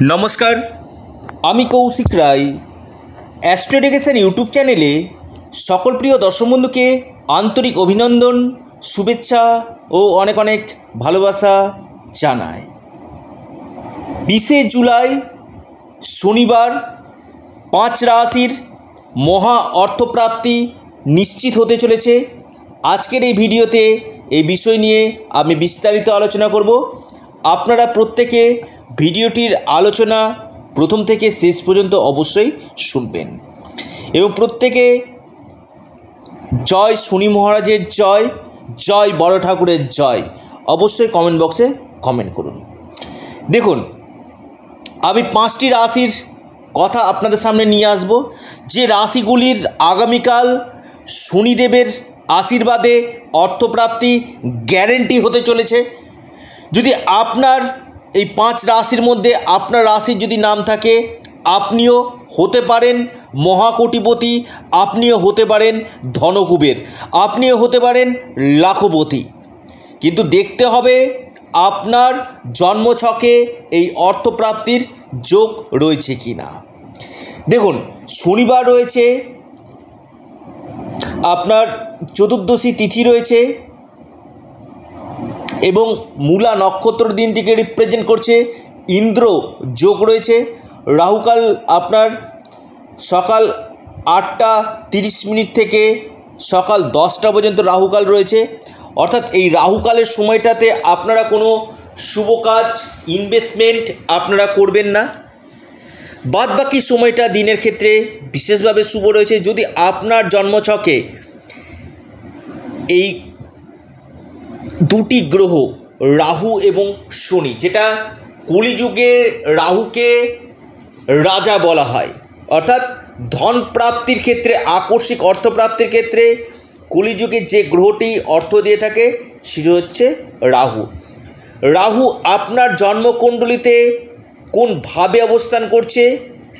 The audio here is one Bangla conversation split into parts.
নমস্কার, আমি কৌশিক রায়। অ্যাস্ট্রো এডুকেশন ইউটিউব চ্যানেলে সকল প্রিয় দর্শক বন্ধুকে আন্তরিক অভিনন্দন, শুভেচ্ছা ও অনেক অনেক ভালোবাসা জানাই। 20শে জুলাই শনিবার 5 রাশির মহা অর্থপ্রাপ্তি নিশ্চিত হতে চলেছে। আজকের এই ভিডিওতে এই বিষয় নিয়ে আমি বিস্তারিত আলোচনা করব। আপনারা প্রত্যেকে ভিডিওটির আলোচনা প্রথম থেকে শেষ পর্যন্ত অবশ্যই শুনবেন এবং প্রত্যেকে জয় শনি মহারাজের জয়, জয় বড় ঠাকুরের জয় অবশ্যই কমেন্ট বক্সে কমেন্ট করুন। দেখুন, আমি 5টি রাশির কথা আপনাদের সামনে নিয়ে আসব, যে রাশিগুলির আগামীকাল শনিদেবের আশীর্বাদে অর্থপ্রাপ্তি গ্যারেন্টি হতে চলেছে। যদি আপনার এই 5 রাশির মধ্যে আপনার রাশির যদি নাম থাকে, আপনিও হতে পারেন মহাকোটিপতি, আপনিও হতে পারেন ধনকুবের, আপনিও হতে পারেন লাখপতি। কিন্তু দেখতে হবে আপনার জন্মছকে এই অর্থপ্রাপ্তির যোগ রয়েছে কি না। দেখুন, শনিবার রয়েছে, আপনার চতুর্দশী তিথি রয়েছে এবং মূলা নক্ষত্র দিনটিকে রিপ্রেজেন্ট করছে। ইন্দ্র যোগ রয়েছে। রাহুকাল আপনার সকাল 8টা 30 মিনিট থেকে সকাল 10টা পর্যন্ত রাহুকাল রয়েছে। অর্থাৎ এই রাহুকালের সময়টাতে আপনারা কোনো শুভ কাজ, ইনভেস্টমেন্ট আপনারা করবেন না। বাদ বাকি সময়টা দিনের ক্ষেত্রে বিশেষভাবে শুভ রয়েছে। যদি আপনার জন্মছকে এই দুটি গ্রহ রাহু এবং শনি, যেটা কলিযুগে রাহুকে রাজা বলা হয়, অর্থাৎ ধন প্রাপ্তির ক্ষেত্রে, আকস্মিক অর্থপ্রাপ্তির ক্ষেত্রে কলিযুগে যে গ্রহটি অর্থ দিয়ে থাকে সেটি হচ্ছে রাহু। রাহু আপনার জন্মকুণ্ডলিতে কোন ভাবে অবস্থান করছে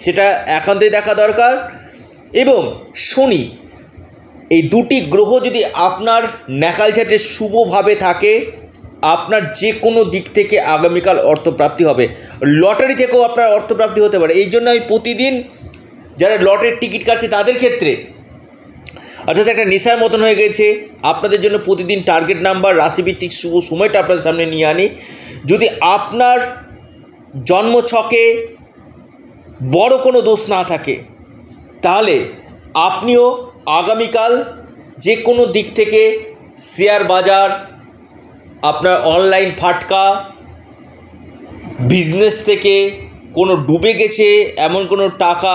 সেটা একান্তই দেখা দরকার। এবং শনি, এই দুটি গ্রহ যদি আপনার ন্যাকাল চাটে শুভভাবে থাকে, আপনার যে কোনো দিক থেকে আগামীকাল অর্থপ্রাপ্তি হবে। লটারি থেকেও আপনার অর্থপ্রাপ্তি হতে পারে। এই জন্য আমি প্রতিদিন যারা লটারির টিকিট কাটছে তাদের ক্ষেত্রে, অর্থাৎ একটা নেশার মতন হয়ে গেছে, আপনাদের জন্য প্রতিদিন টার্গেট নাম্বার, রাশিভিত্তিক শুভ সময়টা আপনাদের সামনে নিয়ে আনি। যদি আপনার জন্মছকে বড় কোনো দোষ না থাকে, তাহলে আপনিও আগামীকাল যে কোনো দিক থেকে শেয়ার বাজার, আপনার অনলাইন ফাটকা, বিজনেস থেকে কোনো ডুবে গেছে এমন কোনো টাকা,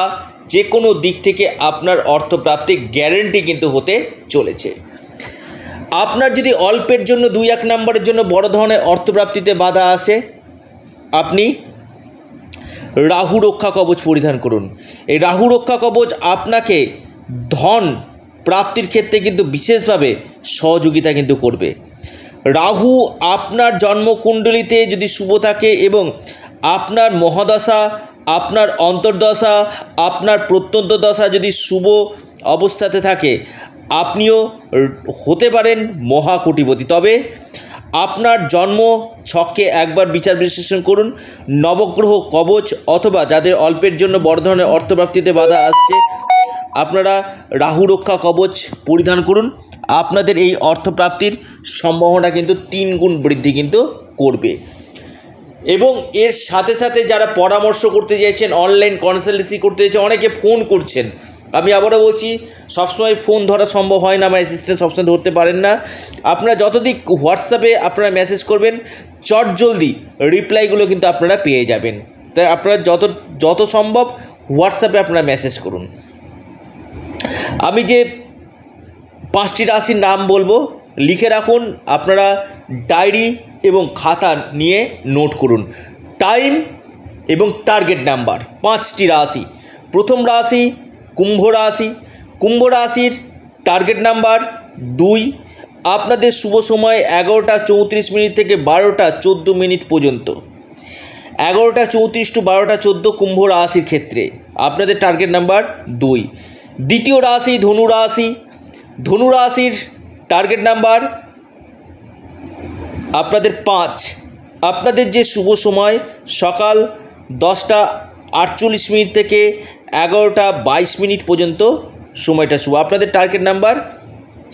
যে কোনো দিক থেকে আপনার অর্থপ্রাপ্তি গ্যারেন্টি কিন্তু হতে চলেছে। আপনার যদি অল্পের জন্য 2-1 নম্বরের জন্য বড় ধরনের অর্থপ্রাপ্তিতে বাধা আসে, আপনি রাহু রক্ষা কবচ পরিধান করুন। এই রাহু রক্ষা কবচ আপনাকে ধন প্রাপ্তির ক্ষেত্রে কিন্তু বিশেষভাবে সহযোগিতা কিন্তু করবে। রাহু আপনার জন্মকুণ্ডলিতে যদি শুভ থাকে এবং আপনার মহাদশা, আপনার অন্তর্দশা, আপনার প্রত্যন্ত দশা যদি শুভ অবস্থাতে থাকে, আপনিও হতে পারেন মহাকোটিপতি। তবে আপনার জন্ম ছককে একবার বিচার বিশ্লেষণ করুন। নবগ্রহ কবচ অথবা যাদের অল্পের জন্য বড় ধরনের অর্থপ্রাপ্তিতে বাধা আসছে, আপনারা রাহু রক্ষা কবচ পরিধান করুন। আপনাদের এই অর্থপ্রাপ্তির সম্ভাবনা কিন্তু 3 গুণ বৃদ্ধি কিন্তু করবে। এবং এর সাথে সাথে যারা পরামর্শ করতে চাইছেন, অনলাইন কনসালটেন্সি করতে চাইছেন, অনেকে ফোন করছেন। আমি আবারও বলছি, সবসময় ফোন ধরা সম্ভব হয় না, আমার অ্যাসিস্ট্যান্ট সবসময় ধরতে পারেন না। আপনারা যতদিন হোয়াটসঅ্যাপে আপনারা মেসেজ করবেন, চটজলদি রিপ্লাইগুলো কিন্তু আপনারা পেয়ে যাবেন। তাই আপনারা যত সম্ভব হোয়াটসঅ্যাপে আপনারা মেসেজ করুন। আমি যে 5টি রাশির নাম বলবো, লিখে রাখুন। আপনারা ডায়েরি এবং খাতা নিয়ে নোট করুন। টাইম এবং টার্গেট নাম্বার 5টি রাশি। প্রথম রাশি কুম্ভ রাশি। কুম্ভ রাশির টার্গেট নাম্বার 2। আপনাদের শুভ সময় 11টা 34 মিনিট থেকে 12টা 14 মিনিট পর্যন্ত। 11টা 34 টু 12টা 14 কুম্ভ রাশির ক্ষেত্রে আপনাদের টার্গেট নাম্বার 2। দ্বিতীয় রাশি ধনু রাশি। ধনু রাশির টার্গেট নাম্বার আপনাদের 5। আপনাদের যে শুভ সময় সকাল 10টা 48 মিনিট থেকে 11টা 22 মিনিট পর্যন্ত সময়টা শুভ। আপনাদের টার্গেট নাম্বার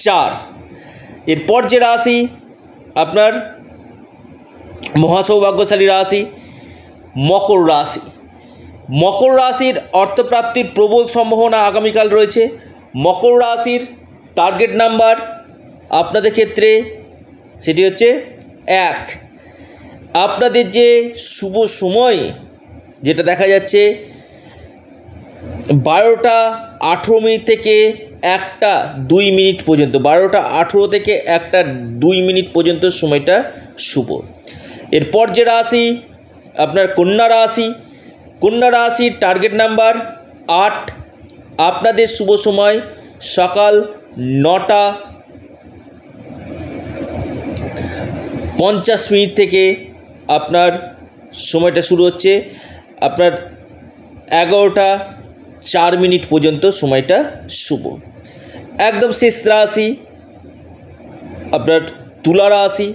4। এরপর যে রাশি আপনার মহাসৌভাগ্যশালী রাশি মকর রাশি। মকর রাশির অর্থপ্রাপ্তির প্রবল সম্ভাবনা আগামীকাল রয়েছে। মকর রাশির টার্গেট নাম্বার আপনাদের ক্ষেত্রে সেটি হচ্ছে 1। আপনাদের যে শুভ সময় যেটা দেখা যাচ্ছে 12টা 18 মিনিট থেকে 1টা 2 মিনিট পর্যন্ত, 12টা 18 থেকে 1টা 2 মিনিট পর্যন্ত সময়টা শুভ। এরপর যে রাশি আপনার কন্যা রাশি। কন্যা রাশির টার্গেট নাম্বার 8। আপনাদের শুভ সময় সকাল 9টা 50 মিনিট থেকে আপনার সময়টা শুরু হচ্ছে আপনার 11টা 4 মিনিট পর্যন্ত সময়টা শুভ। একদম শেষ রাশি আপনার তুলা রাশি।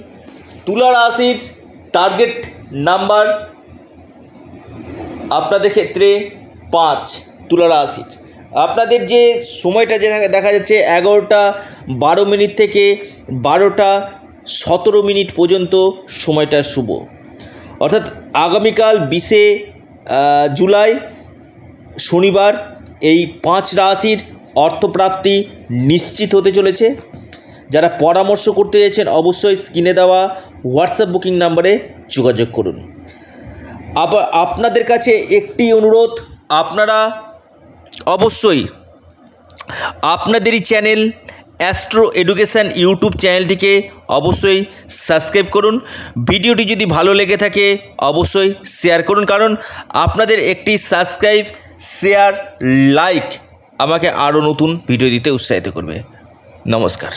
তুলা রাশির টার্গেট নাম্বার আপনাদের ক্ষেত্রে 5। তুলা রাশির আপনাদের যে সময়টা যে দেখা যাচ্ছে 11টা 12 মিনিট থেকে 12টা 17 মিনিট পর্যন্ত সময়টা শুভ। অর্থাৎ আগামীকাল 20শে জুলাই শনিবার এই 5 রাশির অর্থপ্রাপ্তি নিশ্চিত হতে চলেছে। যারা পরামর্শ করতে চাইছেন অবশ্যই স্ক্রিনে দেওয়া হোয়াটসঅ্যাপ বুকিং নাম্বারে যোগাযোগ করুন। আবার আপনাদের কাছে একটি অনুরোধ, আপনারা অবশ্যই আপনাদেরই চ্যানেল অ্যাস্ট্রো এডুকেশান ইউটিউব চ্যানেলটিকে অবশ্যই সাবস্ক্রাইব করুন। ভিডিওটি যদি ভালো লেগে থাকে অবশ্যই শেয়ার করুন, কারণ আপনাদের একটি সাবস্ক্রাইব, শেয়ার, লাইক আমাকে আরও নতুন ভিডিও দিতে উৎসাহিত করবে। নমস্কার।